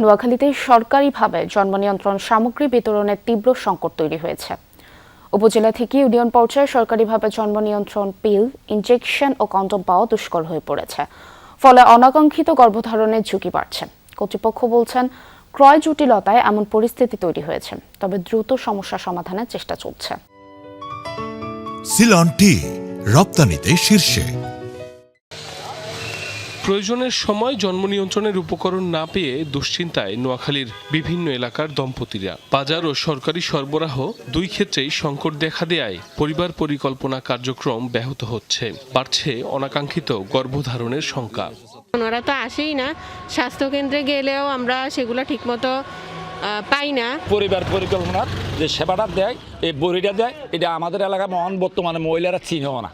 নোয়াখালীতে সরকারিভাবে জন্ম নিয়ন্ত্রণ সামগ্রী বিতরণের তীব্র সংকট তৈরি হয়েছে। উপজেলা থেকে ইউনিয়ন পর্যায়ে সরকারিভাবে জন্ম নিয়ন্ত্রণ পিল, ইনজেকশন ও কন্ডম পাওয়া দুষ্কর হয়ে পড়েছে। ফলে অনাকাঙ্ক্ষিত গর্ভধারণের ঝুঁকি বাড়ছে। কর্তৃপক্ষ বলছেন, ক্রয় জটিলতায় এমন পরিস্থিতি তৈরি হয়েছে, তবে দ্রুত সমস্যা সমাধানের চেষ্টা চলছে। সিলন টি রপ্তানিতে শীর্ষে। প্রয়োজনের সময় জন্ম নিয়ন্ত্রণের উপকরণ না পেয়ে দুশ্চিন্তায় নোয়াখালীর বিভিন্ন এলাকার দম্পতিরা। বাজার ও সরকারি সরবরাহ দুই ক্ষেত্রেই সংকট দেখা দেয়ায় পরিবার পরিকল্পনা কার্যক্রম ব্যাহত হচ্ছে। বাড়ছে অনাকাঙ্ক্ষিত গর্ভধারণের শঙ্কা। ওনারা তো আসেই না, স্বাস্থ্যকেন্দ্রে গেলেও আমরা সেগুলো ঠিকমতো পাই না। পরিবার পরিকল্পনার যে সেবাটা দেয়, এই বড়িটা দেয়, এটা আমাদের এলাকায় বর্তমানে মহিলারা চিনেও না।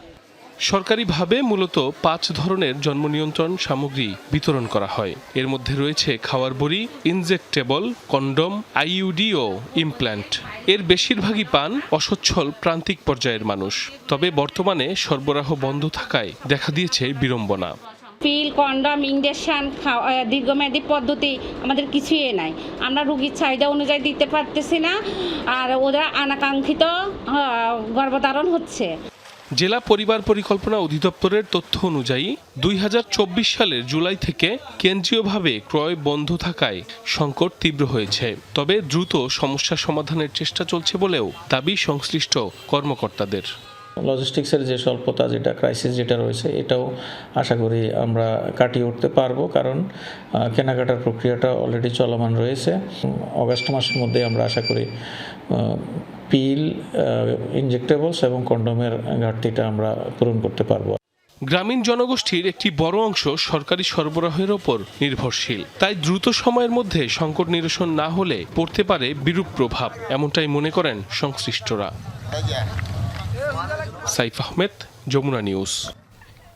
সরকারিভাবে মূলত 5 ধরনের জন্ম নিয়ন্ত্রণ সামগ্রী বিতরণ করা হয়। এর মধ্যে রয়েছে খাওয়ার বড়ি, ইনজেক্টেবল, কন্ডম, আইইউডি ও ইমপ্ল্যান্ট। এর বেশিরভাগই পান অসচ্ছল প্রান্তিক পর্যায়ের মানুষ। তবে বর্তমানে সরবরাহ বন্ধ থাকায় দেখা দিয়েছে বিড়ম্বনা। পিল, কন্ডম, ইনজেকশন, দীর্ঘমেয়াদী পদ্ধতি আমাদের কিছুই নাই। আমরা রোগীর চাহিদা অনুযায়ী দিতে পারতেছি না, আর ওদের অনাকাঙ্ক্ষিত গর্ভধারণ হচ্ছে। জেলা পরিবার পরিকল্পনা অধিদপ্তরের তথ্য অনুযায়ী 2024 সালের জুলাই থেকে কেন্দ্রীয়ভাবে ক্রয় বন্ধ থাকায় সংকট তীব্র হয়েছে। তবে দ্রুত সমস্যা সমাধানের চেষ্টা চলছে বলেও দাবি সংশ্লিষ্ট কর্মকর্তাদের। লজিস্টিক্সের যে স্বল্পতা, যেটা ক্রাইসিস যেটা রয়েছে, এটাও আশা করি আমরা কাটিয়ে উঠতে পারবো, কারণ কেনাকাটার প্রক্রিয়াটা অলরেডি চলমান রয়েছে। অগাস্ট মাসের মধ্যে আমরা আশা করি পিল, ইনজেক্টেবলস এবং কন্ডোমের ঘাটতিটা আমরা পূরণ করতে পারবো। গ্রামীণ জনগোষ্ঠীর একটি বড় অংশ সরকারি সরবরাহের ওপর নির্ভরশীল। তাই দ্রুত সময়ের মধ্যে সংকট নিরসন না হলে পড়তে পারে বিরূপ প্রভাব, এমনটাই মনে করেন সংশ্লিষ্টরা। সাইফ আহমেদ, যমুনা নিউজ।